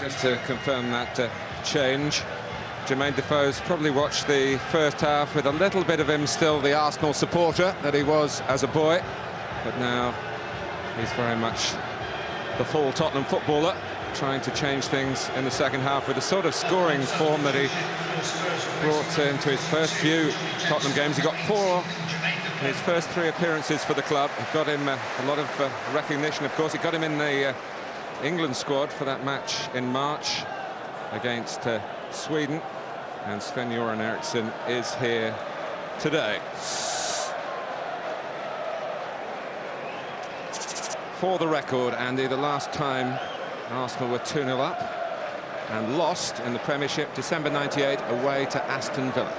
Just to confirm that change, Jermaine Defoe's probably watched the first half with a little bit of him still the Arsenal supporter that he was as a boy, but now he's very much the full Tottenham footballer, trying to change things in the second half with the sort of scoring form that he brought into his first few Tottenham games. He got 4 in his first 3 appearances for the club. It got him a lot of recognition, of course. It got him in the England squad for that match in March against Sweden, and Sven-Göran Eriksson is here today. For the record, Andy, the last time Arsenal were 2-0 up and lost in the Premiership, December '98, away to Aston Villa.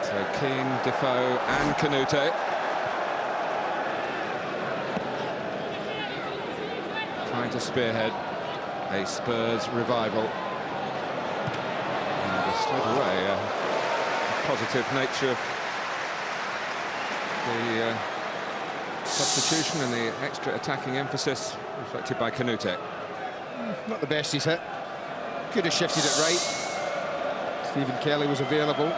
So Keane, Defoe and Canute. Trying to spearhead a Spurs revival. And straight away, the positive nature of the substitution and the extra attacking emphasis reflected by Canute. Not the best he's hit. Could have shifted it right. Stephen Kelly was available.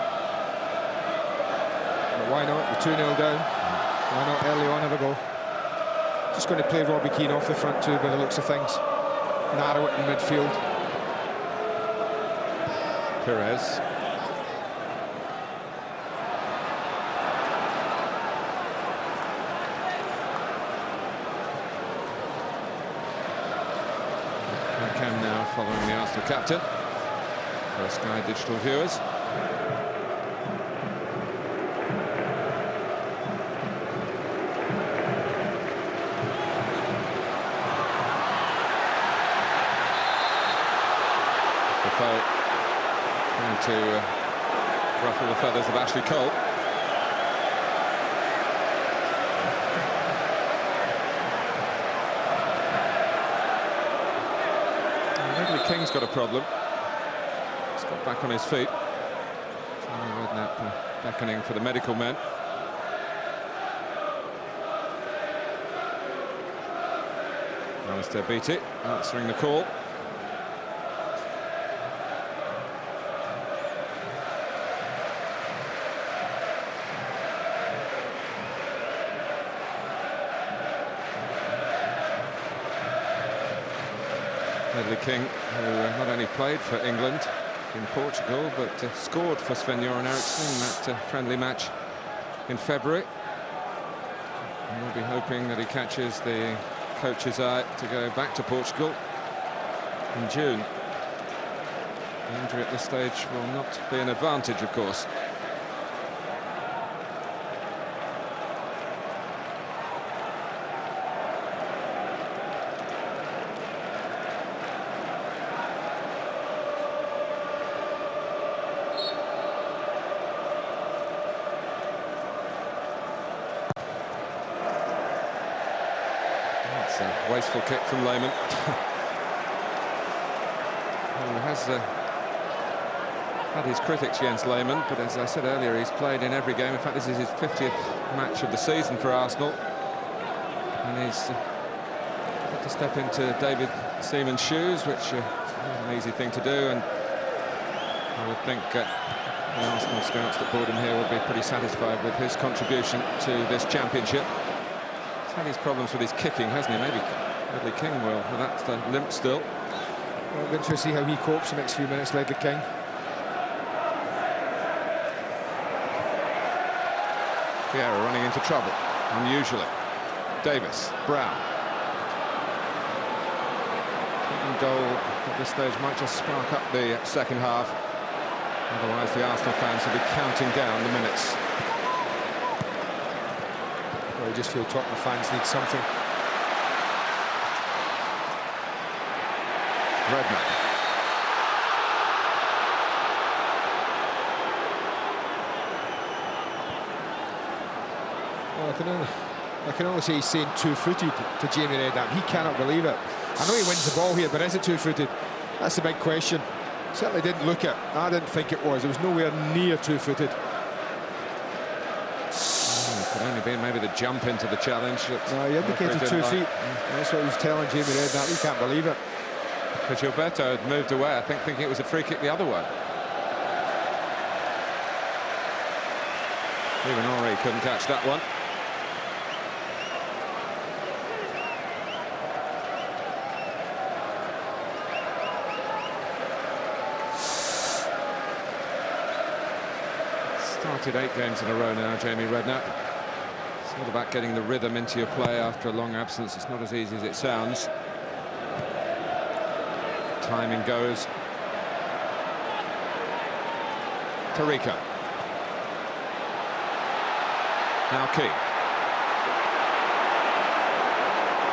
But why not? You're 2-0 down. Why not early on have a go? Just going to play Robbie Keane off the front too by the looks of things. Narrow it in midfield. Perez. Cam now following the Arsenal captain for Sky Digital viewers. Trying to ruffle the feathers of Ashley Cole. Ledley King's got a problem. He's got back on his feet. Redknapp beckoning for the medical men. Alistair Beattie answering the call. Ledley King, who not only played for England in Portugal, but scored for Sven-Göran Eriksson in that friendly match in February. And we'll be hoping that he catches the coach's eye to go back to Portugal in June. The injury at this stage will not be an advantage, of course. That's a wasteful kick from Lehmann. Who has had his critics, Jens Lehmann, but as I said earlier, he's played in every game. In fact, this is his 50th match of the season for Arsenal, and he's had to step into David Seaman's shoes, which is an easy thing to do, and I would think the Arsenal scouts that brought him here would be pretty satisfied with his contribution to this championship. He's had his problems with his kicking, hasn't he? Maybe Ledley King will, but that's limp still. Well, we're going to see how he copes the next few minutes, Ledley King. Vieira running into trouble, unusually. Davis, Brown. Kicking goal at this stage might just spark up the second half. Otherwise, the Arsenal fans will be counting down the minutes. Well, I just feel Tottenham fans need something. Redknapp. Well, I can only say he's saying two-footed to Jamie Redknapp. He cannot believe it. I know he wins the ball here, but is it two-footed? That's the big question. Certainly didn't look it. I didn't think it was. It was nowhere near two-footed. only been maybe the jump into the challenge. No, he indicated 2 feet. That's what he was telling Jamie Redknapp. We can't believe it. But Gilberto had moved away, I think, thinking it was a free kick the other way. Even Henry couldn't catch that one. Started 8 games in a row now, Jamie Redknapp. It's all about getting the rhythm into your play after a long absence. It's not as easy as it sounds. Timing goes. Tariqa. Now Key.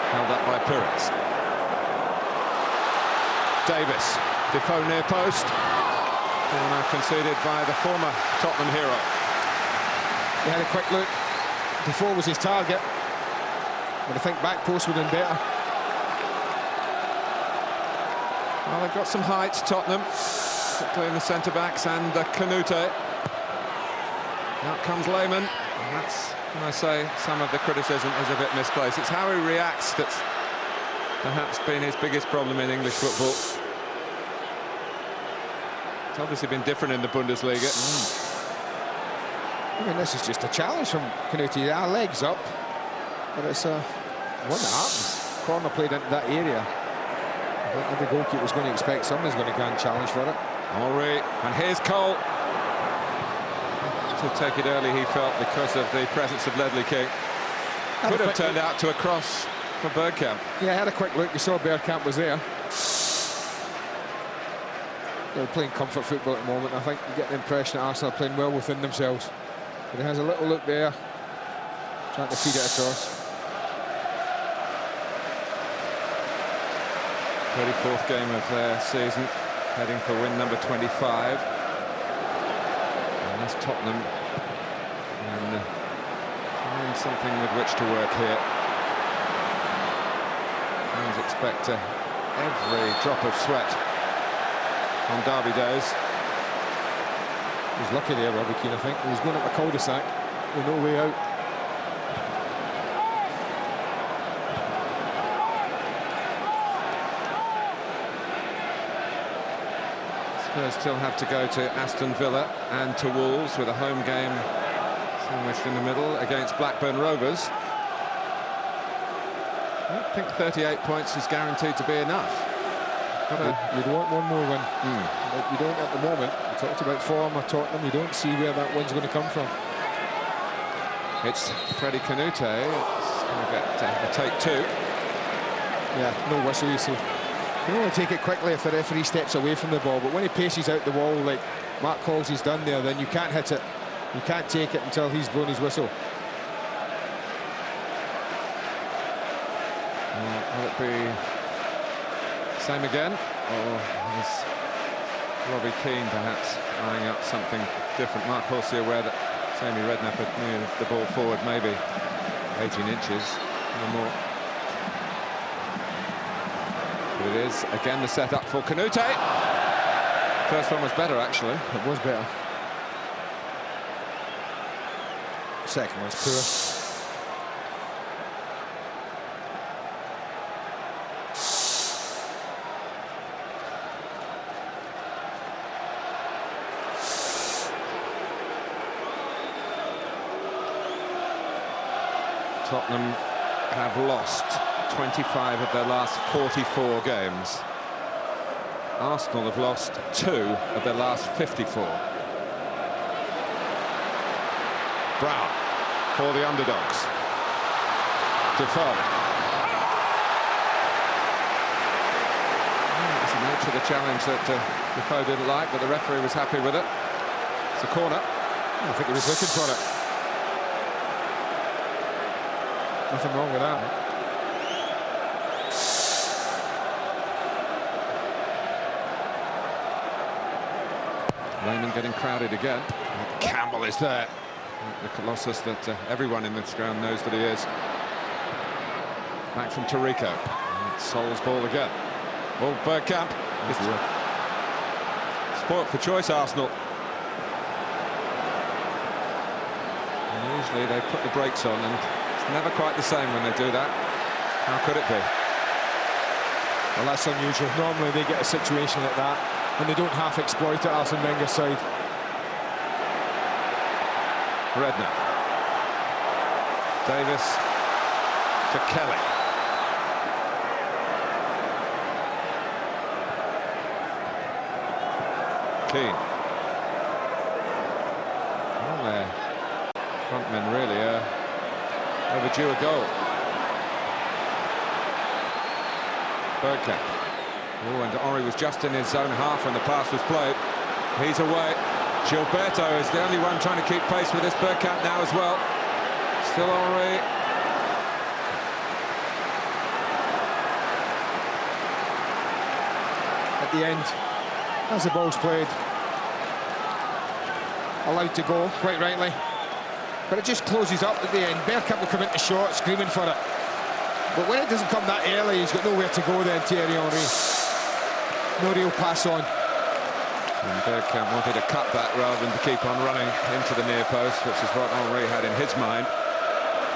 Held up by Pires. Davis. Defoe near post. Corner conceded by the former Tottenham hero. He had a quick look. Defoe was his target. But I think back post would have been better. Well, they've got some height, Tottenham, particularly in the centre-backs, and Canute. Out comes Lehmann, and that's, when I say some of the criticism is a bit misplaced. It's how he reacts that's perhaps been his biggest problem in English football. It's obviously been different in the Bundesliga. I mean, this is just a challenge from Canute. Our legs up, but it's one that happens. Corner played into that area. Every goalkeeper was going to expect somebody's going to go and challenge for it. Henry, and here's Cole. To take it early, he felt, because of the presence of Ledley King. Could have turned out to a cross for Bergkamp. Yeah, I had a quick look. You saw Bergkamp was there. They're playing comfort football at the moment. I think you get the impression that Arsenal are playing well within themselves. But he has a little look there, trying to feed it across. 34th game of their season, heading for win number 25. And that's Tottenham. And find something with which to work here. Fans expect every drop of sweat on derby days. He was lucky there, Robbie Keane, I think. He was going up a cul-de-sac with no way out. Spurs still have to go to Aston Villa and to Wolves, with a home game sandwiched in the middle against Blackburn Rovers. I don't think 38 points is guaranteed to be enough. You'd want one more win. But you don't at the moment. We talked about form of Tottenham. You don't see where that win's going to come from. It's Freddie Canute. It's going to get a take 2. Yeah, no whistle, you see. You can only take it quickly if the referee steps away from the ball, but when he paces out the wall like Mark Halsey's done there, then you can't hit it. You can't take it until he's blown his whistle. Will it be same again, or is Robbie Keane perhaps eyeing up something different? Mark Halsey aware that Jamie Redknapp had moved the ball forward maybe 18 inches or more. But it is again the setup for Canute. First one was better, actually. It was better. Second one's poor. Tottenham have lost 25 of their last 44 games. Arsenal have lost 2 of their last 54. Brown for the underdogs. Defoe. It's the nature of the challenge that Defoe didn't like, but the referee was happy with it. It's a corner. I think he was looking for it. Nothing wrong with that. Lehmann getting crowded again. Campbell is there. The colossus that everyone in this ground knows that he is. Back from Tariqa. Sol's ball again. Well, Bergkamp. Spoilt for choice, Arsenal. And usually they put the brakes on, and it's never quite the same when they do that. How could it be? Well, that's unusual. Normally they get a situation like that and they don't half exploit it, Arsene Wenger's side. Redknapp. Davis to Kelly. Keane. Well, their frontmen really overdue a goal. Bergkamp. Oh, and Henry was just in his own half when the pass was played. He's away. Gilberto is the only one trying to keep pace with this Bergkamp now as well. Still Henry. At the end, as the ball's played, allowed to go, quite rightly. But it just closes up at the end. Bergkamp will come into shot, screaming for it. But when it doesn't come that early, he's got nowhere to go then, Thierry Henry. No real pass on. And Bergkamp wanted a cutback rather than to keep on running into the near post, which is what Henry had in his mind.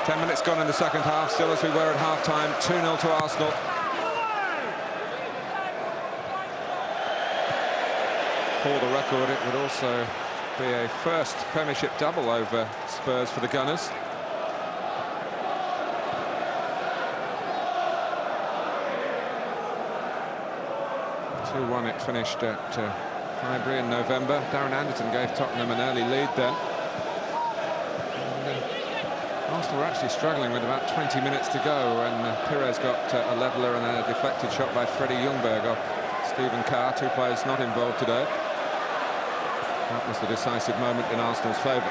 10 minutes gone in the second half, still as we were at half-time, 2-0 to Arsenal. For the record, it would also be a first Premiership double over Spurs for the Gunners. It finished at Highbury in November. Darren Anderton gave Tottenham an early lead then. And, Arsenal were actually struggling with about 20 minutes to go when Pires got a leveller and then a deflected shot by Freddie Ljungberg off Stephen Carr, two players not involved today. That was the decisive moment in Arsenal's favour.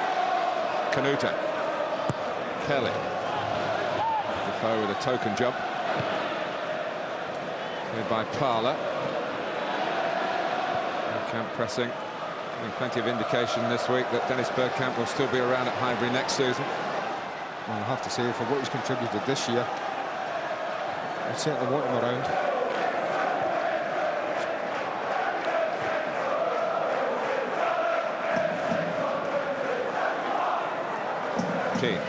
Canute. Kelly. Defoe with a token jump. Cleared by Parler. Bergkamp pressing. Giving plenty of indication this week that Dennis Bergkamp will still be around at Highbury next season. Well, I have to say, for what he's contributed this year, I certainly want him around. Keane.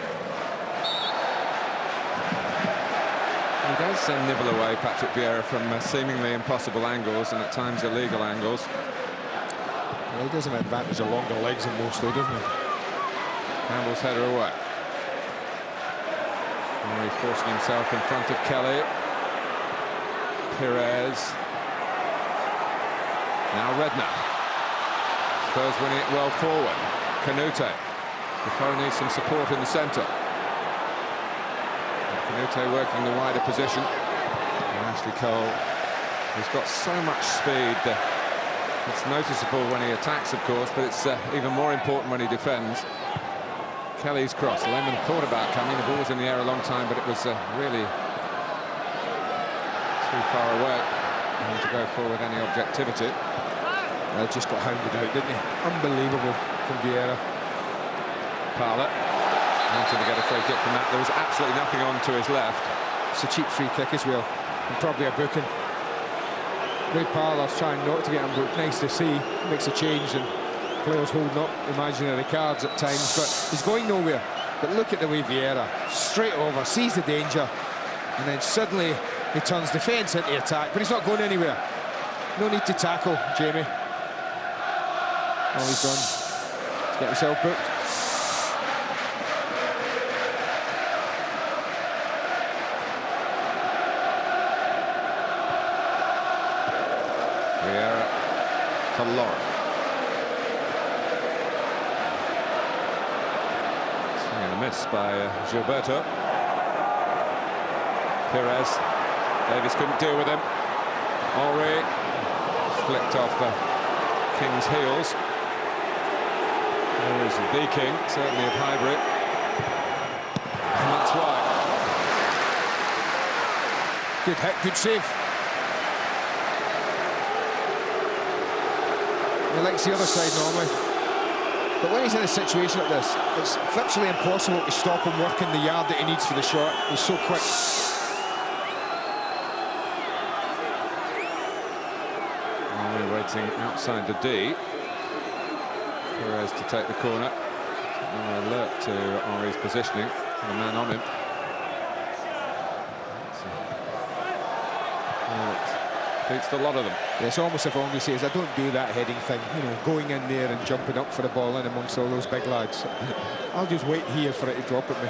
He does nibble away, Patrick Vieira, from seemingly impossible angles and at times illegal angles. Well, he does have an advantage of longer legs than most, though, doesn't he? Campbell's header away. Henry forcing himself in front of Kelly. Pires. Now Redknapp. Spurs winning it well forward. Canute. Defoe needs some support in the centre. Canute working the wider position. And Ashley Cole has got so much speed. It's noticeable when he attacks, of course, but it's even more important when he defends. Kelly's cross. Lemon thought about coming. The ball was in the air a long time, but it was really too far away to go for with any objectivity. Just got hounded out, didn't he? Unbelievable from Vieira. Parler wanting to get a free kick from that. There was absolutely nothing on to his left. It's a cheap free kick as well, and probably a booking. Ray Parler's trying not to get him booked. Nice to see. Makes a change, and players holding up imaginary cards at times, but he's going nowhere. But look at the way Vieira, straight over, sees the danger, and then suddenly he turns defence into attack, but he's not going anywhere. No need to tackle, Jamie. All he's done is get himself booked. Vieira to Lauren. Swing and a miss by Gilberto. Pires. Davis couldn't deal with him. Henry flicked off King's heels. There is the King, certainly of Highbury. And that's why. Good hit, good save. He likes the other side normally. But when he's in a situation like this, it's virtually impossible to stop him working the yard that he needs for the shot. He's so quick. We're waiting outside the D. Pires to take the corner. Alert to Henry's positioning, and a man on him. Beats a lot of them. Yeah, it's almost if Henry says, I don't do that heading thing, you know, going in there and jumping up for the ball in amongst all those big lads. I'll just wait here for it to drop at me.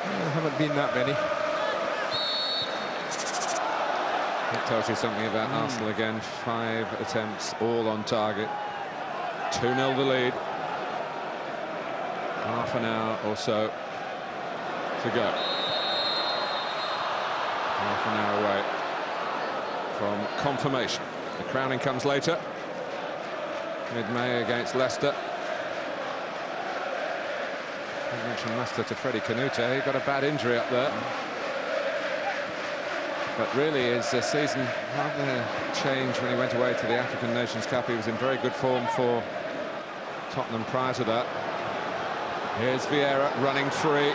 There haven't been that many. That tells you something about Arsenal again. 5 attempts, all on target. 2-0 the lead. Half an hour or so to go. Half an hour away from confirmation. The crowning comes later. Mid-May against Leicester. I mentioned Leicester to Freddie Canute. He got a bad injury up there. But really his season rather changed when he went away to the African Nations Cup. He was in very good form for Tottenham prior to that. Here's Vieira running free,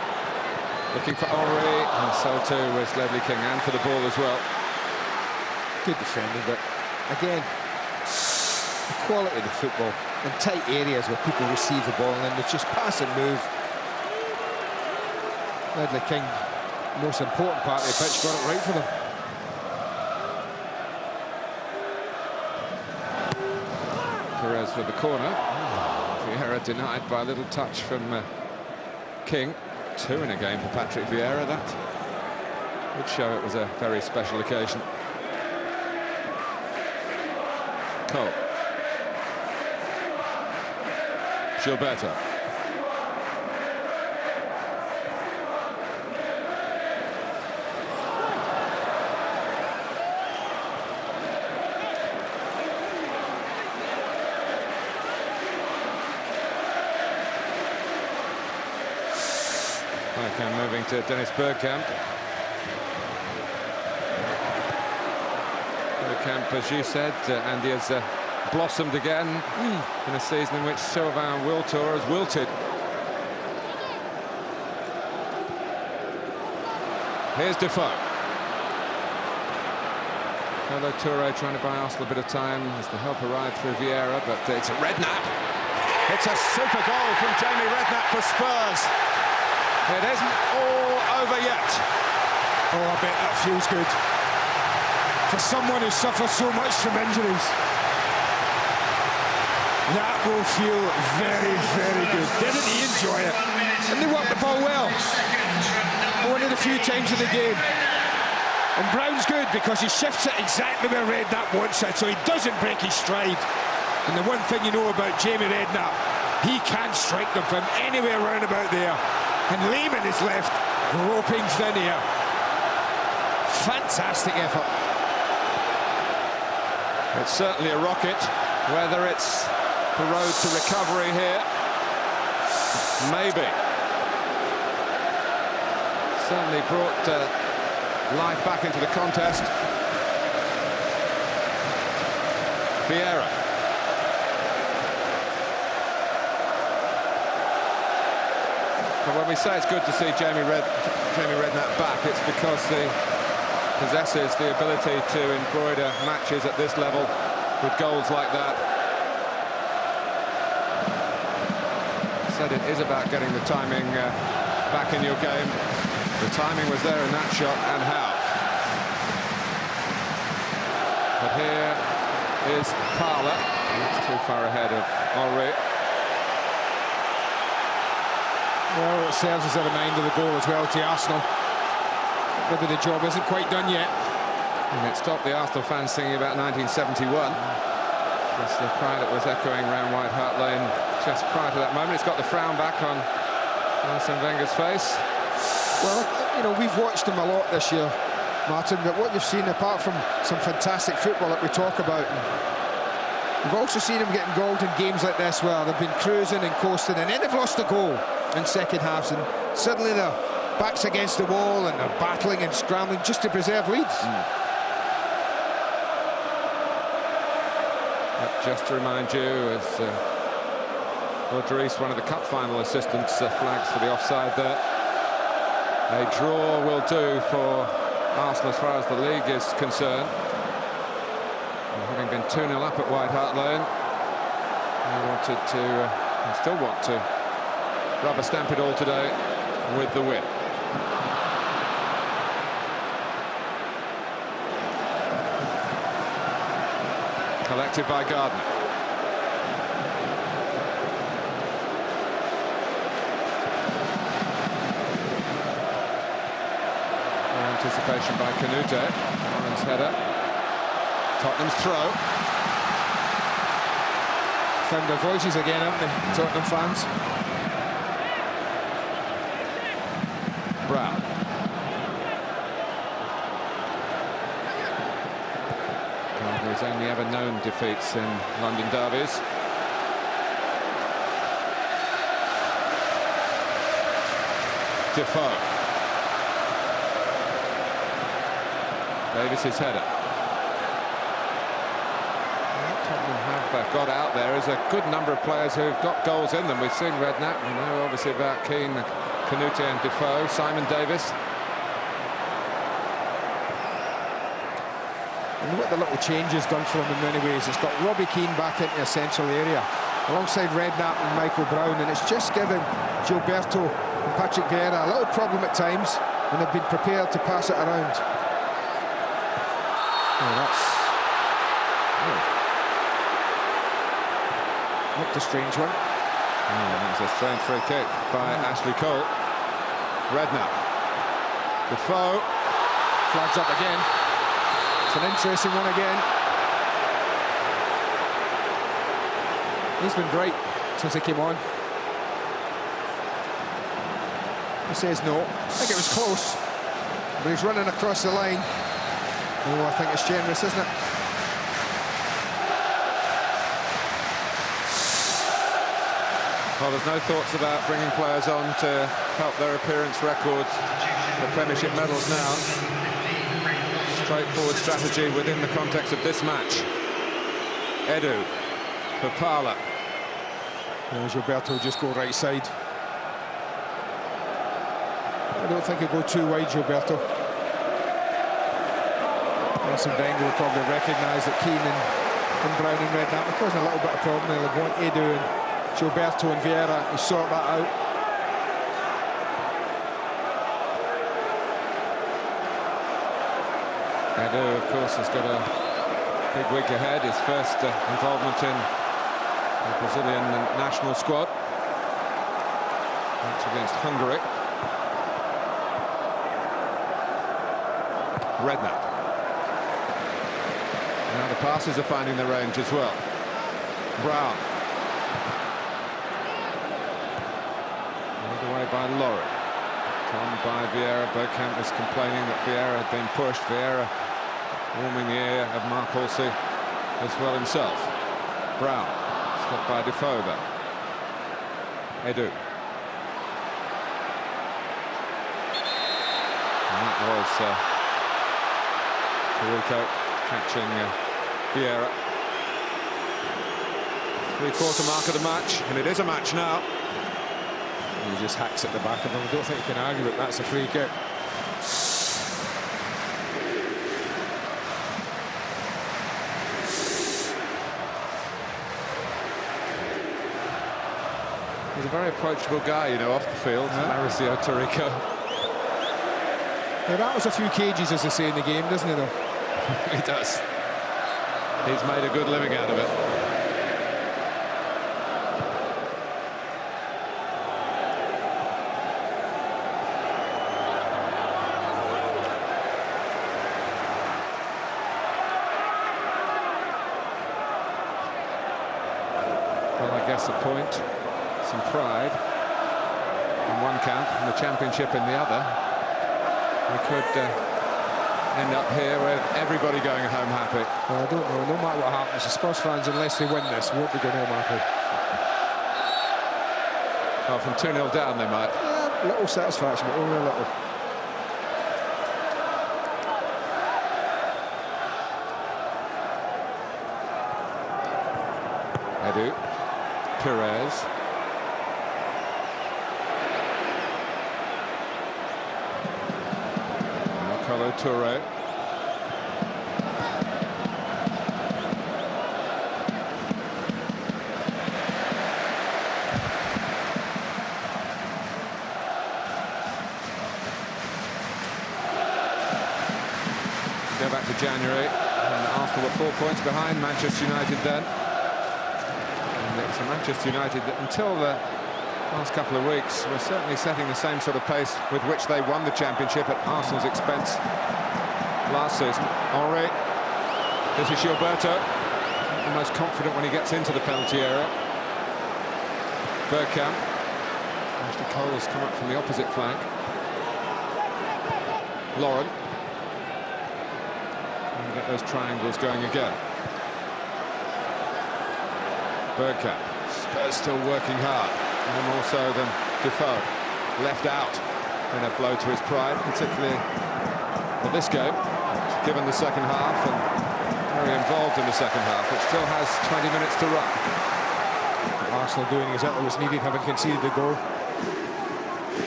looking for Henry, and so too was Ledley King, and for the ball as well. Good defending, but again, the quality of the football in tight areas where people receive the ball and then it's just pass and move. Ledley King, most important part of the pitch, got it right for them. Perez with the corner. Vieira denied by a little touch from King. 2 in a game for Patrick Vieira. That would show it was a very special occasion. Cole. Gilberto. Okay, moving to Dennis Bergkamp. Bergkamp, as you said, Andy, has blossomed again in a season in which Sylvain Wiltord has wilted. Here's Defoe. Kolo Touré trying to buy Arsenal a bit of time as the help arrived through Vieira, but it's a Redknapp. It's a super goal from Jamie Redknapp for Spurs. It isn't all over yet. Oh, I bet that feels good. For someone who suffers so much from injuries. That will feel very, very good. Didn't he enjoy it? And they worked the ball well. One of the few times in the game. And Brown's good because he shifts it exactly where Redknapp wants it, so he doesn't break his stride. And the one thing you know about Jamie Redknapp, he can strike them from anywhere round about there. And Lehman is left groping thin here. Fantastic effort. It's certainly a rocket. Whether it's the road to recovery here, maybe. Certainly brought life back into the contest. Vieira. But when we say it's good to see Jamie Redknapp back, it's because he possesses the ability to embroider matches at this level with goals like that. I said it is about getting the timing back in your game. The timing was there in that shot, and how. But here is Parler. That's too far ahead of Henry. Well, it serves as a reminder of the goal as well to Arsenal. Maybe the job isn't quite done yet. And it stopped the Arsenal fans singing about 1971. That's the cry that was echoing around White Hart Lane just prior to that moment. It's got the frown back on Arsene Wenger's face. Well, you know, we've watched him a lot this year, Martin, but what you've seen, apart from some fantastic football that we talk about, we've also seen him getting goals in games like this where they've been cruising and coasting, and then they've lost a goal in second halves, and suddenly their backs against the wall and they're battling and scrambling just to preserve leads. Just to remind you, as Rodriguez, one of the cup final assistants, flags for the offside there. A draw will do for Arsenal as far as the league is concerned. Having been 2-0 up at White Hart Lane, he wanted to, and still want to, rubber stamp it all today with the win. Collected by Gardner. Anticipation by Canute. Warren's header. Tottenham's throw. Found their voices again, haven't they, Tottenham fans? Brown. Gardner's only ever known defeats in London derbies. Defoe. Davis's header. Tottenham have got out there. There's a good number of players who've got goals in them. We've seen Redknapp. We know obviously about Keane, Canute and Defoe. Simon Davis. And what the little changes done for him in many ways. It's got Robbie Keane back into a central area alongside Redknapp and Michael Brown, and it's just given Gilberto and Patrick Vieira a little problem at times, and they've been prepared to pass it around. Oh, that's looked a strange one. That was a strange free kick by Ashley Cole. Redknapp. Defoe. Flags up again. It's an interesting one again. He's been bright since he came on. He says no. I think it was close, but he's running across the line. Oh, I think it's generous, isn't it? Well, there's no thoughts about bringing players on to help their appearance record for Premiership medals now. Straightforward strategy within the context of this match. Edu for Parla. Gilberto just go right side. I don't think he'll go too wide, Gilberto. Arsene Wenger will probably recognise that Keane and Brown and Redknapp are causing a little bit of problem. They'll want Edu and Gilberto and Vieira to sort that out. Edu, of course, has got a big week ahead. His first involvement in the Brazilian national squad. Match against Hungary. Redknapp. Now the passes are finding their range as well. Brown. Led away by Laurie. Tom by Vieira. Bergkamp was complaining that Vieira had been pushed. Vieira warming the ear of Mark Halsey as well himself. Brown. Stopped by Defoe though. Edu. And that was Tarico catching Vieira. 3/4 mark of the match, and it is a match now. He just hacks at the back of him. I don't think you can argue it. That's a free kick. He's a very approachable guy, you know, off the field. Mauricio Tarico. He rattles a few cages, as they say in the game, doesn't he, though? He does. He's made a good living out of it. Well, I guess a point, some pride in one camp and the championship in the other. We could end up here with everybody going home happy. Well, I don't know. No matter what happens, the Spurs fans, unless they win this, won't be going home happy. Well, from 2-0 down, they might. Yeah, little satisfaction, but only a little. Edu. Perez. Colo Touré. Go back to January, and Arsenal were 4 points behind Manchester United then. And it was Manchester United that, until the last couple of weeks, were certainly setting the same sort of pace with which they won the championship at Arsenal's expense last season. Henry, this is Gilberto, the most confident when he gets into the penalty area. Bergkamp. Ashley Cole has come up from the opposite flank. Lauren. And get those triangles going again. Bergkamp. Spurs still working hard. No more so than Defoe. Left out in a blow to his pride, particularly for this game, given the second half, and very involved in the second half. It still has 20 minutes to run. Arsenal doing exactly what was needed, having conceded the goal.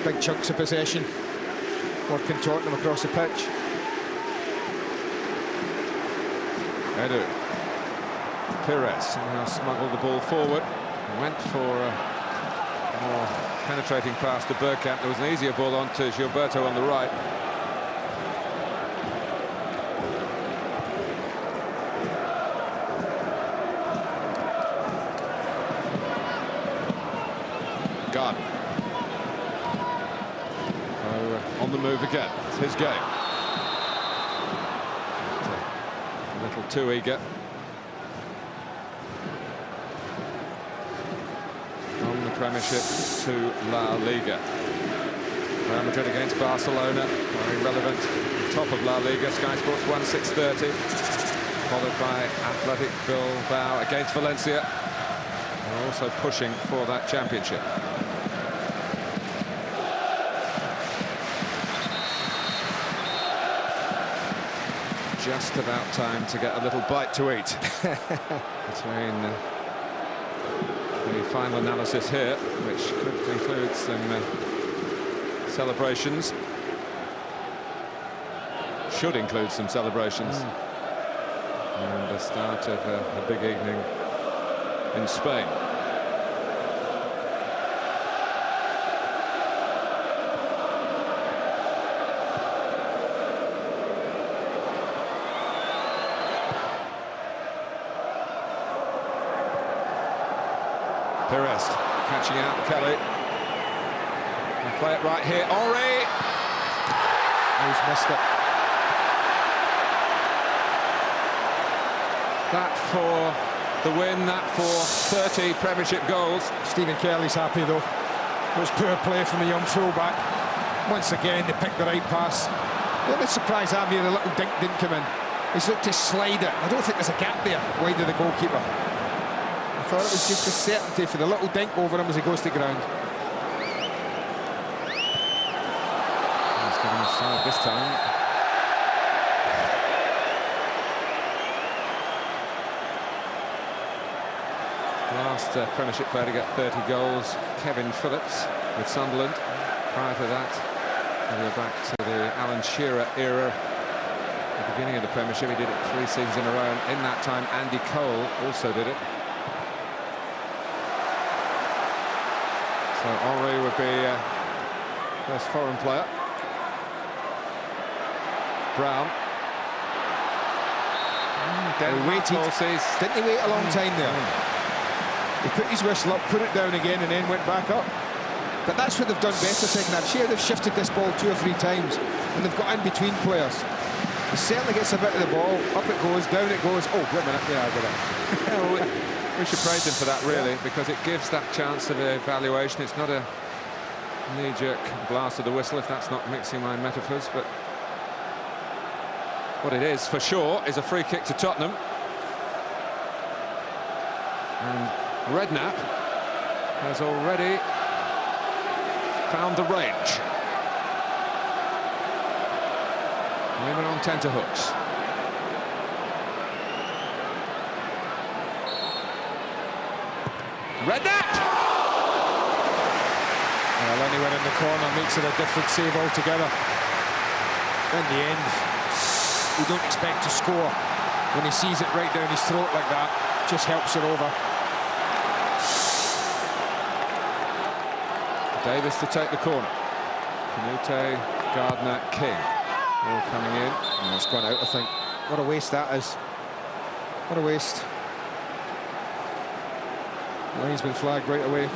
Big chunks of possession, working Tottenham across the pitch. Edu. Pires somehow smuggled the ball forward. Went for a more penetrating pass to Bergkamp. There was an easier ball on to Gilberto on the right. Garden. On the move again. It's his game. A little too eager. From the Premiership to La Liga. Real Madrid against Barcelona. Very relevant. Top of La Liga. Sky Sports 1, 6:30. Followed by Athletic Bilbao against Valencia. They're also pushing for that championship. Just about time to get a little bite to eat between the final analysis here, which could include some celebrations. Should include some celebrations. And the start of a big evening in Spain. Pires catching out Kelly. They play it right here. Henry! He's missed it. That for the win, that for 30 Premiership goals. Stephen Kelly's happy though. It was poor play from the young fullback. Once again, they picked the right pass. A little bit surprised I'm here, the little dink didn't come in. He's looked to slide it. I don't think there's a gap there, wide of the goalkeeper. I thought it was just a certainty for the little dink over him as he goes to ground. He's given a side this time. Last Premiership player to get 30 goals, Kevin Phillips with Sunderland. Prior to that, we were back to the Alan Shearer era. At the beginning of the Premiership, he did it 3 seasons in a row. And in that time, Andy Cole also did it. So Henry would be first foreign player. Brown. Didn't he wait a long time there? He put his whistle up, put it down again, and then went back up. But that's what they've done better second half. Sure, they've shifted this ball 2 or 3 times, and they've got in between players. He certainly gets a bit of the ball, up it goes, down it goes. Oh, wait a minute, yeah, I got it. We should praise him for that, really, because it gives that chance of evaluation. It's not a knee-jerk blast of the whistle, if that's not mixing my metaphors, but what it is, for sure, is a free kick to Tottenham. And Redknapp has already found the range. Women on tenterhooks. Redknapp! Well, anyone in the corner makes it a different save altogether. In the end, we don't expect to score. When he sees it right down his throat like that, just helps it over. Davis to take the corner. Canute, Gardner, King. Ball coming in. Oh, it's gone out, I think. What a waste that is. What a waste. Linesman flagged right away.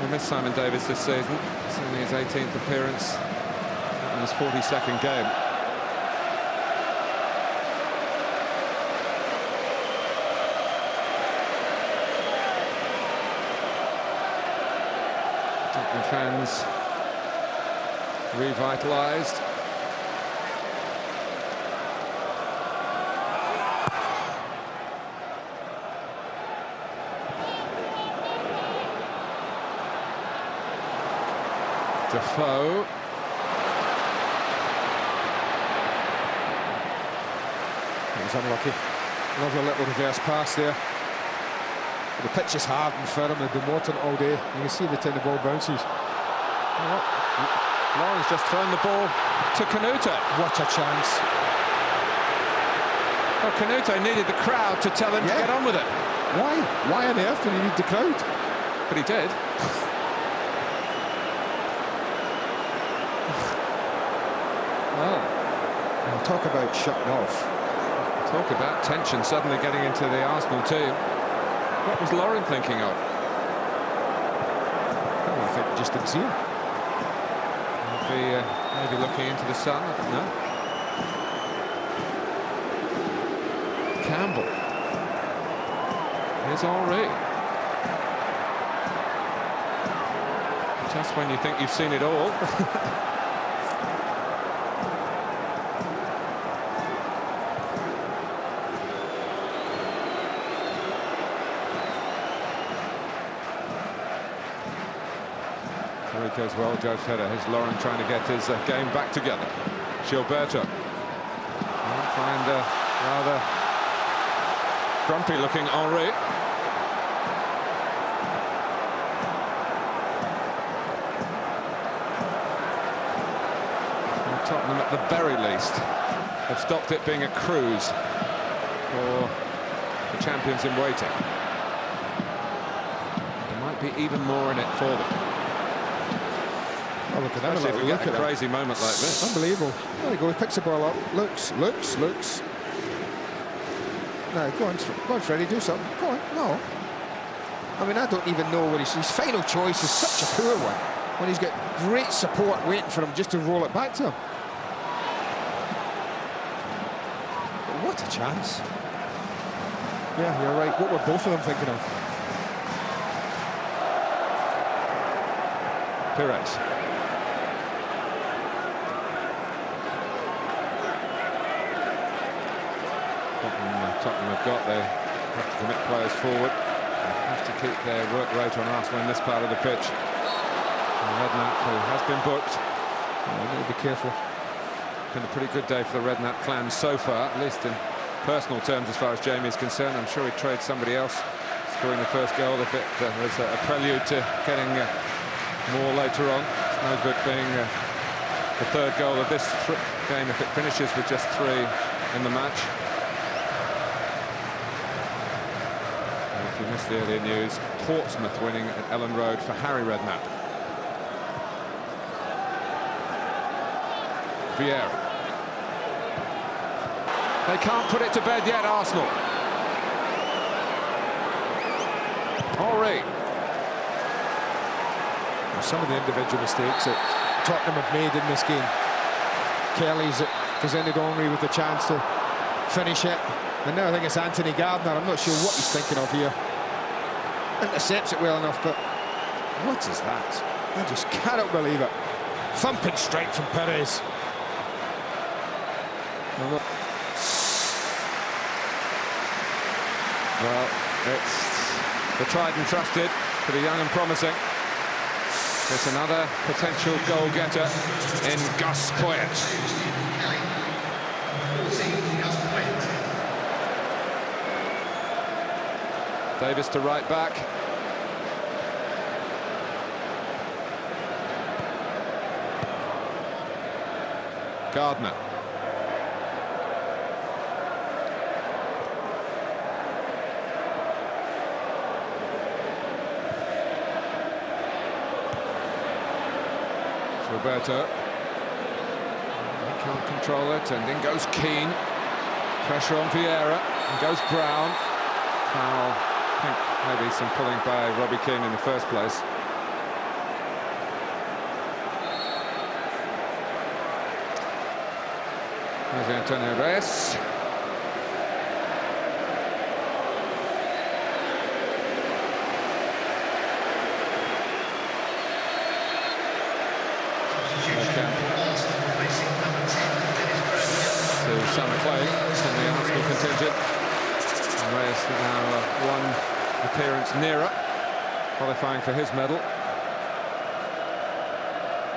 We missed Simon Davis this season. It's only his 18th appearance in his 42nd game. Tottenham fans revitalised. Defoe. It was unlucky. Lovely little reverse pass there. But the pitch is hardened for him. They've been watering it all day. You can see the time the ball bounces. Oh, Lauren's just thrown the ball to Canuto. What a chance. Well, Canuto needed the crowd to tell him to get on with it. Why? Why on earth did he need the crowd? But he did. Well, talk about shutting off. Talk about tension suddenly getting into the Arsenal team. What was Lauren thinking of? Well, I think he just didn't see him. Maybe looking into the sun. No. Campbell. Here's Henry. Just when you think you've seen it all. Rico's well-judged header. Here's Lauren trying to get his game back together. Gilberto. I'll find a rather grumpy-looking Henry. And Tottenham, at the very least, have stopped it being a cruise for the champions in waiting. There might be even more in it for them. Oh, look at that. Especially if we get a crazy moment like this. Unbelievable. There we go. He picks the ball up. Looks. No, go on, Freddie, do something. Go on. No. I mean, I don't even know what his final choice is. Such a poor one. When he's got great support waiting for him just to roll it back to him. But what a chance. Yeah, you're right. What were both of them thinking of? Pires. Tottenham have got, they have to commit players forward. They have to keep their work rate on Arsenal in this part of the pitch. And Redknapp, who has been booked. Oh, need to be careful. Been a pretty good day for the Redknapp clan so far, at least in personal terms as far as Jamie is concerned. I'm sure he'd trade somebody else scoring the first goal if it was a prelude to getting more later on. It's no good being the third goal of this game if it finishes with just 3 in the match. If you missed the earlier news, Portsmouth winning at Ellen Road for Harry Redknapp. Vieira. They can't put it to bed yet, Arsenal. Henry. Some of the individual mistakes that Tottenham have made in this game. Kelly's presented Henry with the chance to finish it. And now I think it's Anthony Gardner. I'm not sure what he's thinking of here. Intercepts it well enough, but what is that? I just cannot believe it. Thumping strike from Perez. Well, it's the tried and trusted for the young and promising. It's another potential goal-getter in Gus Poyet. Davis to right back. Gardner. Gilberto. can't control it, and in goes Keane. Pressure on Vieira, and goes Brown. Foul. I think maybe some pulling by Robbie Keane in the first place. There's Antonio Reyes. To Sam Clay in the Arsenal contingent. And Reyes now one appearance nearer, qualifying for his medal.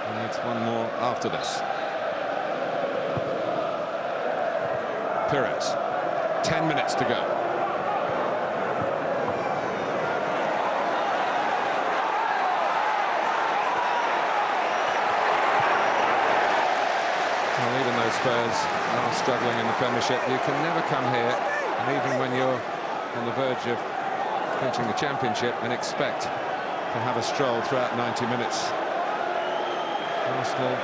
And needs one more after this. Pires, 10 minutes to go. Well, even though Spurs are struggling in the Premiership, you can never come here, and even when you're on the verge of clinching the Championship, and expect to have a stroll throughout 90 minutes. Arsenal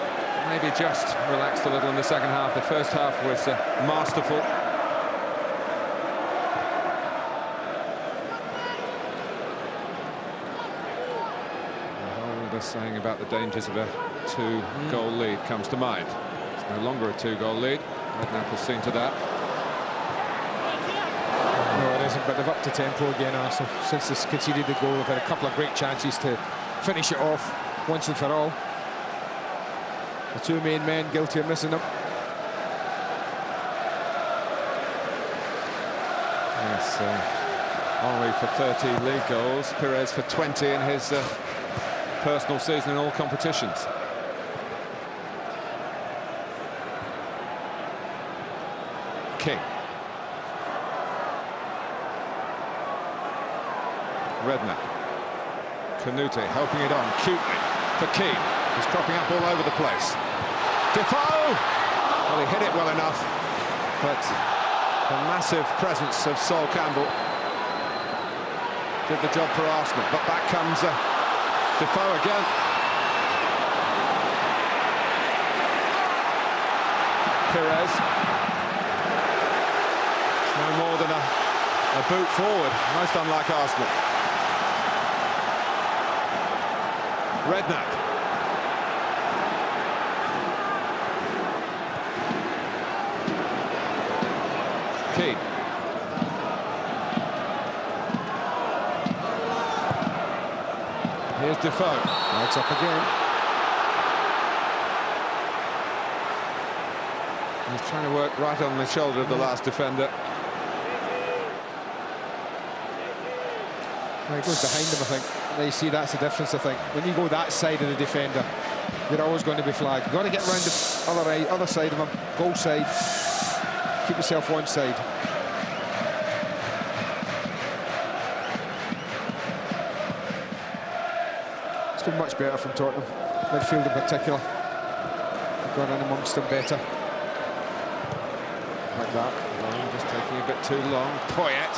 maybe just relaxed a little in the second half. The first half was masterful. The saying about the dangers of a two-goal lead comes to mind. It's no longer a two-goal lead. Redknapp has seen to that. No, it isn't, but they've upped the tempo again, Arsenal. Since they conceded the goal, they've had a couple of great chances to finish it off once and for all. The two main men guilty of missing them. Yes, Henry for 30 league goals, Pires for 20 in his personal season in all competitions. King. Redknapp. Canute helping it on cutely for Keane. He's cropping up all over the place. Defoe! Well, he hit it well enough, but the massive presence of Sol Campbell did the job for Arsenal. But back comes Defoe again. Pires. No more than a boot forward, most unlike Arsenal. Redknapp. Keane. Here's Defoe. Lights up again. He's trying to work right on the shoulder of the last defender. Well, he goes behind him, I think. Now you see, that's the difference, I think. When you go that side of the defender, you're always going to be flagged. You've got to get round the other side of him, goal side. Keep yourself one side. It's been much better from Tottenham. Midfield in particular. They've gone in amongst them better. Like that. Oh, just taking a bit too long. Poyet.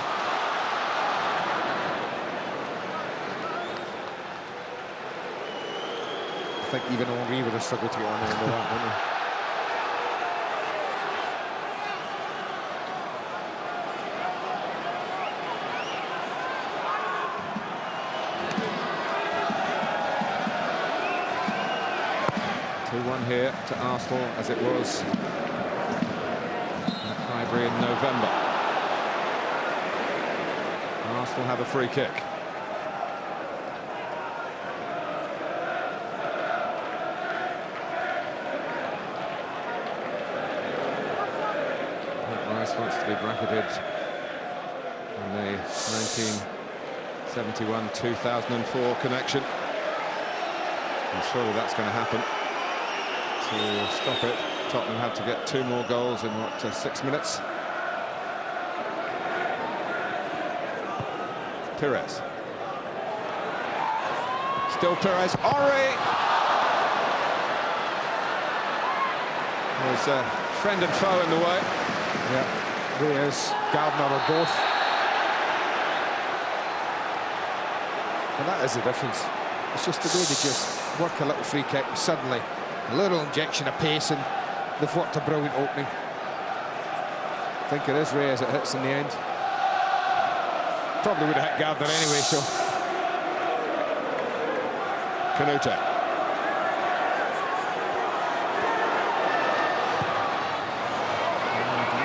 I think even Henry would have struggled to get on the end of that, wouldn't he? Here to Arsenal, as it was at Highbury in November. Arsenal have a free kick. Rice wants to be bracketed in the 1971-2004 connection. And surely that's going to happen. To stop it, Tottenham had to get 2 more goals in, what, 6 minutes? Pires. Still Pires. Henry! There's a friend and foe in the way. Yeah, Reyes, Gardner are both. And that is the difference. It's just the way they just work a little free kick suddenly. A little injection of pace, and they've worked a brilliant opening. I think it is Ray as it hits in the end. Probably would have hit Gardner anyway, so. Canute.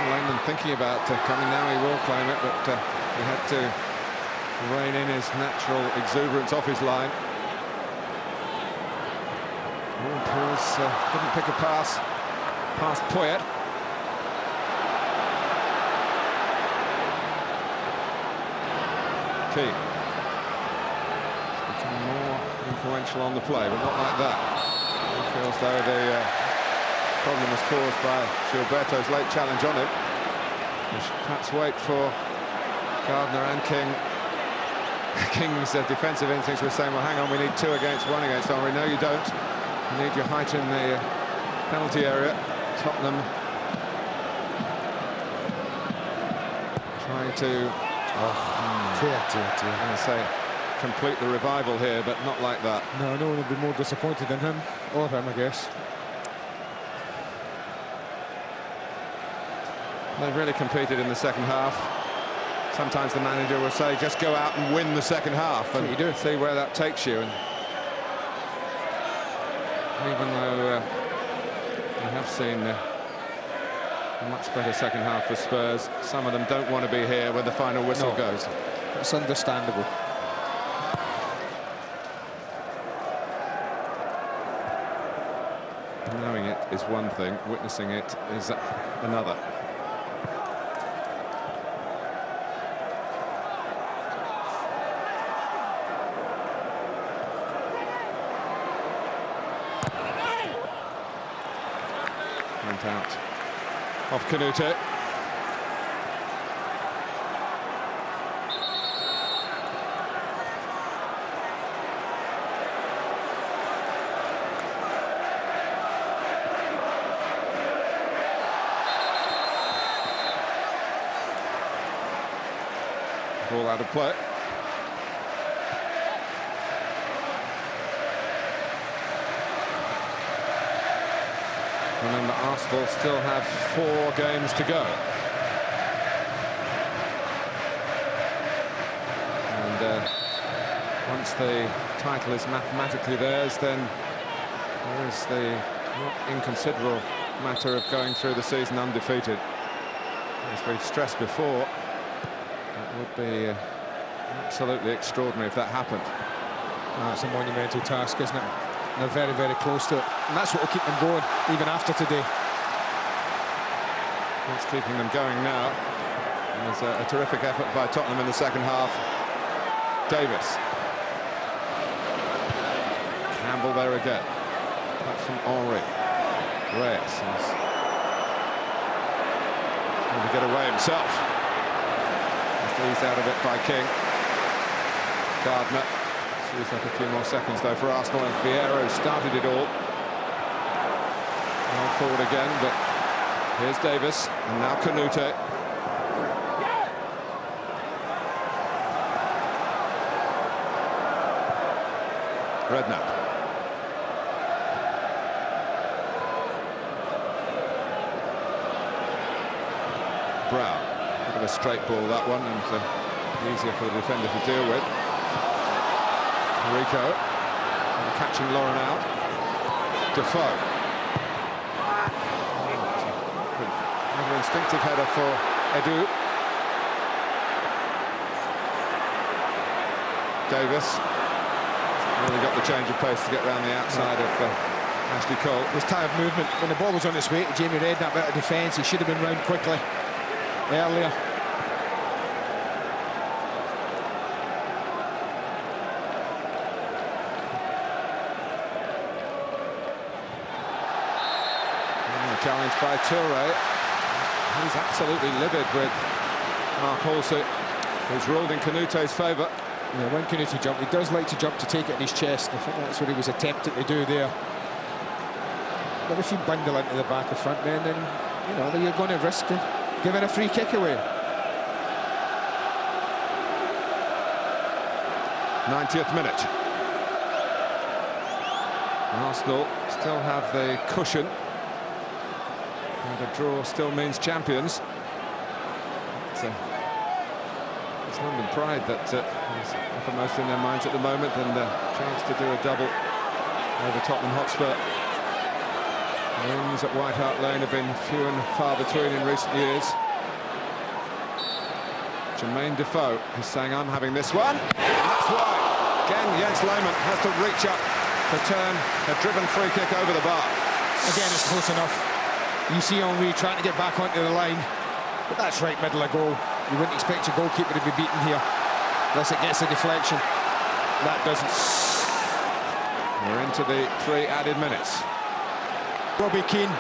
Langman thinking about coming now, he will claim it, but he had to rein in his natural exuberance off his line. Couldn't pick a pass past Poyet. Key. Become more influential on the play, but not like that. It feels though the problem was caused by Gilberto's late challenge on him. We should perhaps wait for Gardner and King. King's defensive instincts were saying, well, hang on, we need 2 against 1 against Henry. No, you don't. You need your height in the penalty area. Tottenham trying to I'm going to say complete the revival here, but not like that. No one would be more disappointed in him, or him, I guess. They've really competed in the second half. Sometimes the manager will say, just go out and win the second half, and you do. See where that takes you. And even though we have seen a much better second half for Spurs, some of them don't want to be here when the final whistle goes. It's understandable. Knowing it is one thing, witnessing it is another. Went out off Canute. Ball out of play. Remember, Arsenal still have 4 games to go. And once the title is mathematically theirs, then there is the not inconsiderable matter of going through the season undefeated. As we've stressed before, it would be absolutely extraordinary if that happened. It's a monumental task, isn't it? And they're very, very close to it. And that's what will keep them going, even after today. That's keeping them going now. There's a terrific effort by Tottenham in the second half. Davis. Campbell there again. That's from Henry. Reyes is trying to get away himself. He's out of it by King. Gardner. He's got a few more seconds though for Arsenal, and Vieira started it all. Well forward again, but here's Davis, and now Canute. Redknapp. Brown. Bit of a straight ball, that one, and easier for the defender to deal with. Rico catching Lauren out. Defoe. Another instinctive header for Edu. Davis really got the change of pace to get around the outside of Ashley Cole. His time of movement, when the ball was on its way to Jamie Redknapp out of defence, he should have been round quickly earlier. Challenged by Toure. He's absolutely livid with Mark Halsey, who's ruled in Canute's favour. Yeah, when Canute jumped, he does like to jump to take it in his chest. I think that's what he was attempting to do there. But if you bundle into the back of front men, then you know you're going to risk giving a free kick away. 90th minute. Arsenal still have the cushion But a draw still means champions. It's London pride that is uppermost in their minds at the moment, and the chance to do a double over Tottenham Hotspur. Wins at White Hart Lane have been few and far between in recent years. Jermaine Defoe is saying, I'm having this one. And that's why. Again, Jens Lehmann has to reach up to turn a driven free kick over the bar. Again, it's close enough. You see Henry trying to get back onto the line, but that's right middle of goal. You wouldn't expect your goalkeeper to be beaten here unless it gets a deflection. That doesn't. We're into the 3 added minutes. Robbie Keane.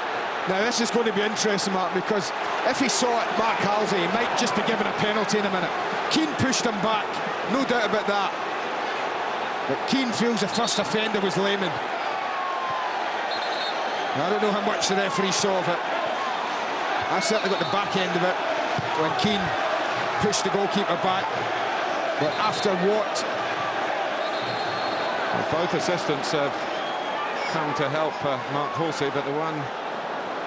Now this is going to be interesting, Mark, because if he saw it, Mark Halsey, he might just be given a penalty in a minute. Keane pushed him back, no doubt about that. But Keane feels the first offender was Lehmann. I don't know how much the referee saw of it. I certainly got the back end of it when Keane pushed the goalkeeper back. But after what? Well, both assistants have come to help Mark Halsey, but the one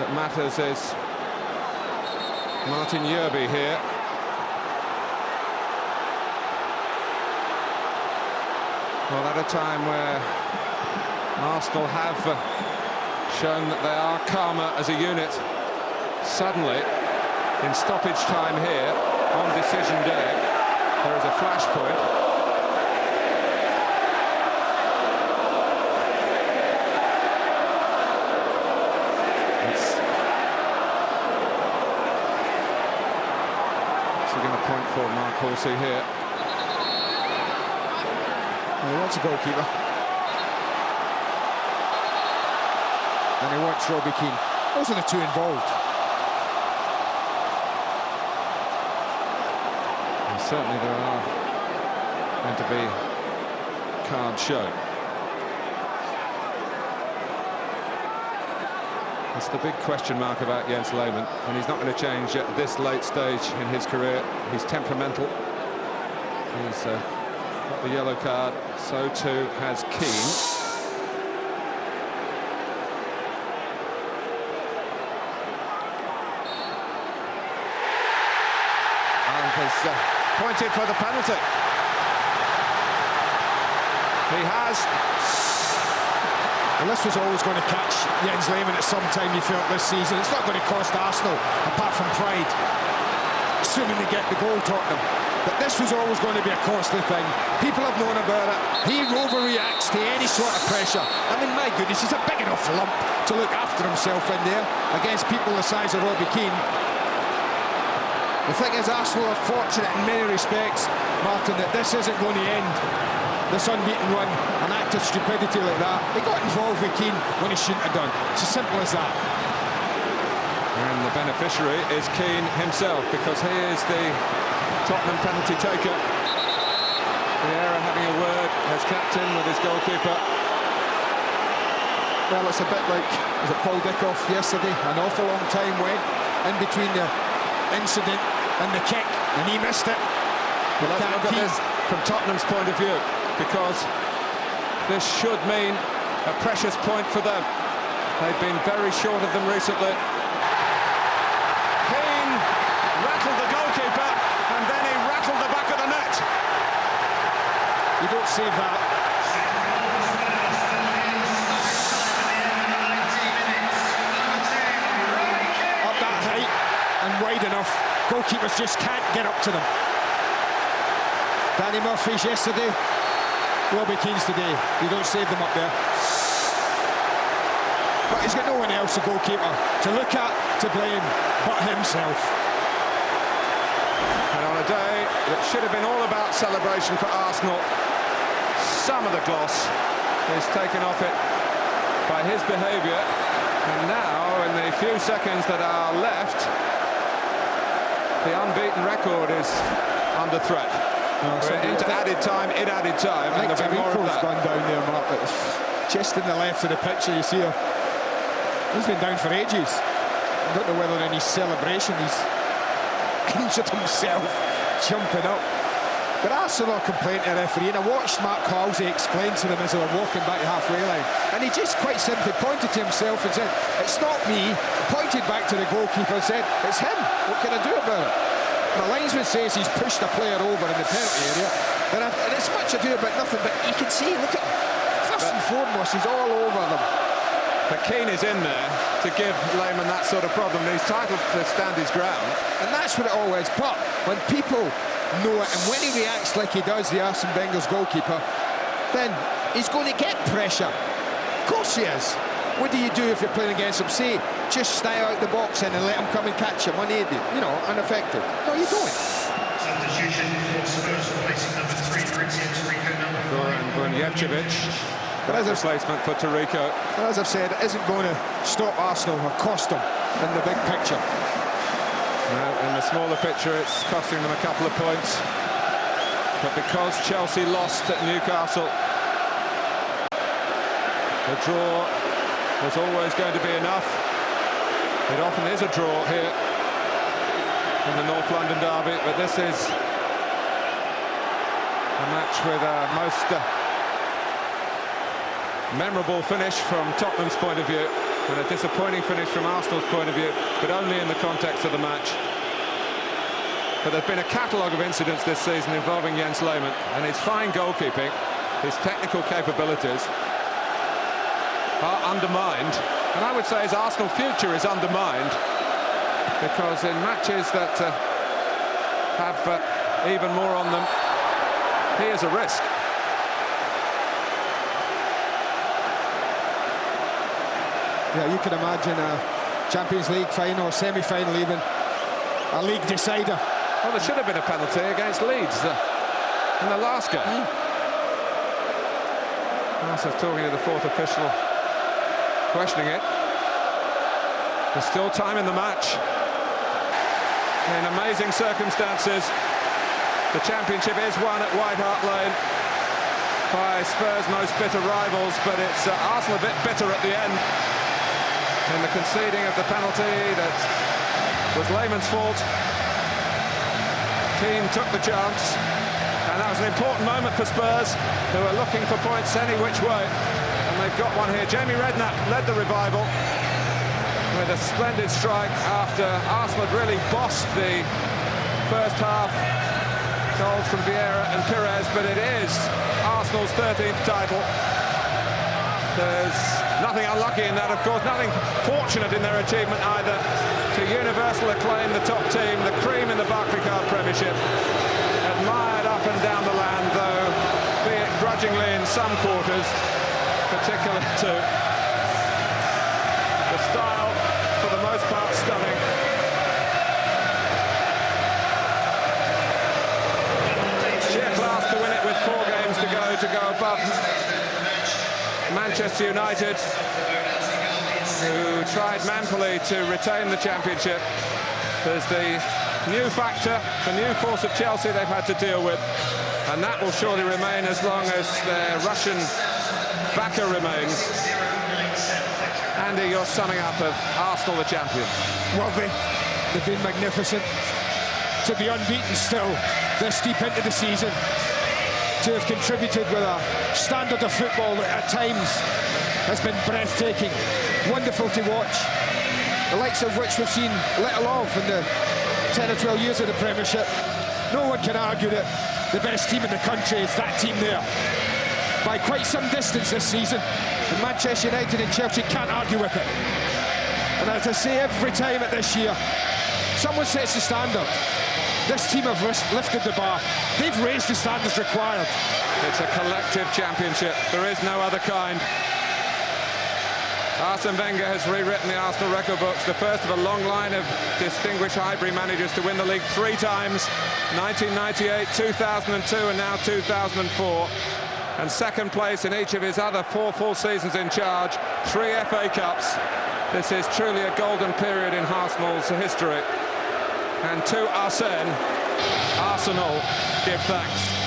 that matters is Martin Yerby here. Well, at a time where Arsenal have shown that they are calmer as a unit, suddenly, in stoppage time here, on decision day, there is a flashpoint. What's he going to point for, Mark Halsey here? He wants a goalkeeper. And he wants Robbie Keane. Those are the two involved. And certainly there are going to be cards shown. That's the big question mark about Jens Lehmann, and he's not going to change at this late stage in his career. He's temperamental. He's got the yellow card, so too has Keane. Has pointed for the penalty. He has. Well, this was always going to catch Jens Lehmann at some time, you felt, this season. It's not going to cost Arsenal, apart from pride, assuming they get the goal, Tottenham. But this was always going to be a costly thing. People have known about it. He overreacts to any sort of pressure. I mean, my goodness, he's a big enough lump to look after himself in there against people the size of Robbie Keane. The thing is, Arsenal are fortunate in many respects, Martin, that this isn't going to end this unbeaten run, an act of stupidity like that. He got involved with Keane when he shouldn't have done. It's as simple as that. And the beneficiary is Keane himself, because he is the Tottenham penalty taker. Vieira having a word as captain with his goalkeeper. Well, it's a bit like, was it Paul Dickoff yesterday? An awful long time went in between the incident and the kick, and he missed it. But let's look at this from Tottenham's point of view, because this should mean a precious point for them. They've been very short of them recently. Keane rattled the goalkeeper, and then he rattled the back of the net. You don't save that. Up that height and wide enough, goalkeepers just can't get up to them. Danny Murphy's yesterday, Robbie Keane's today. You don't save them up there. But he's got no one else, a goalkeeper, to look at, to blame, but himself. And on a day that should have been all about celebration for Arsenal, some of the gloss is taken off it by his behaviour. And now, in the few seconds that are left, the unbeaten record is under threat. We're into added time, in added time, and there'll be more of that. Gone down there, Mark. Just in the left of the picture, you see him. He's been down for ages. I don't know whether in his celebration he's injured himself, jumping up. But Arsenal are complaining to the referee, and I watched Halsey explain to them as they were walking back the halfway line, and he just quite simply pointed to himself and said, "It's not me," pointed back to the goalkeeper and said, "It's him, what can I do about it?" And the linesman says he's pushed a player over in the penalty area, and it's much ado about nothing, but you can see, look at him, first and foremost, he's all over them. But Keane is in there to give Lehmann that sort of problem. He's titled to stand his ground. And that's what it all is. But when people know it, and when he reacts like he does, the Arsene Wenger's goalkeeper, then he's going to get pressure. Of course he is. What do you do if you're playing against him? Say, just stay out the box in and let him come and catch him unaided, you know, unaffected. No, you don't. Substitution for Spurs, replacing number 3, Corinthians, Rico number 4. Bunjevcic. But as replacement for Tarico. As I've said, it isn't going to stop Arsenal or cost them in the big picture. No, in the smaller picture, it's costing them a couple of points. But because Chelsea lost at Newcastle, the draw was always going to be enough. It often is a draw here in the North London derby, but this is a match with a most memorable finish from Tottenham's point of view, and a disappointing finish from Arsenal's point of view, but only in the context of the match. But there's been a catalogue of incidents this season involving Jens Lehmann, and his fine goalkeeping, his technical capabilities are undermined, and I would say his Arsenal future is undermined, because in matches that have even more on them, he is a risk. Yeah, you can imagine a Champions League final or semi-final, even a league decider. Well, there should have been a penalty against Leeds in the last game. Arsene's talking to the fourth official, questioning it. There's still time in the match. In amazing circumstances, the championship is won at White Hart Lane by Spurs' most bitter rivals, but it's Arsenal a bit bitter at the end. In the conceding of the penalty that was Lehmann's fault. Keane took the chance, and that was an important moment for Spurs, who are looking for points any which way, and they've got one here. Jamie Redknapp led the revival with a splendid strike after Arsenal had really bossed the first half. Goals from Vieira and Pires, but it is Arsenal's 13th title. There's nothing unlucky in that, of course, nothing fortunate in their achievement either. To universal acclaim, the top team, the cream in the Barclaycard Premiership, admired up and down the land, though, be it grudgingly in some quarters, particularly too. The style, for the most part, stunning. Sheer class to win it with 4 games to go above Manchester United, who tried manfully to retain the championship. There's the new factor, the new force of Chelsea they've had to deal with, and that will surely remain as long as their Russian backer remains. Andy, your summing up of Arsenal the champions. Well, they've been magnificent. To be unbeaten still this deep into the season, to have contributed with a standard of football that at times has been breathtaking, wonderful to watch, the likes of which we've seen little of in the 10 or 12 years of the Premiership. No one can argue that the best team in the country is that team there, by quite some distance this season, and Manchester United and Chelsea can't argue with it. And as I say every time at this year, someone sets the standard. This team have lifted the bar. They've raised the standards required. It's a collective championship. There is no other kind. Arsene Wenger has rewritten the Arsenal record books, the first of a long line of distinguished Highbury managers to win the league 3 times, 1998, 2002 and now 2004. And second place in each of his other 4 full seasons in charge, 3 FA Cups. This is truly a golden period in Arsenal's history. And to Arsene, Arsenal give thanks.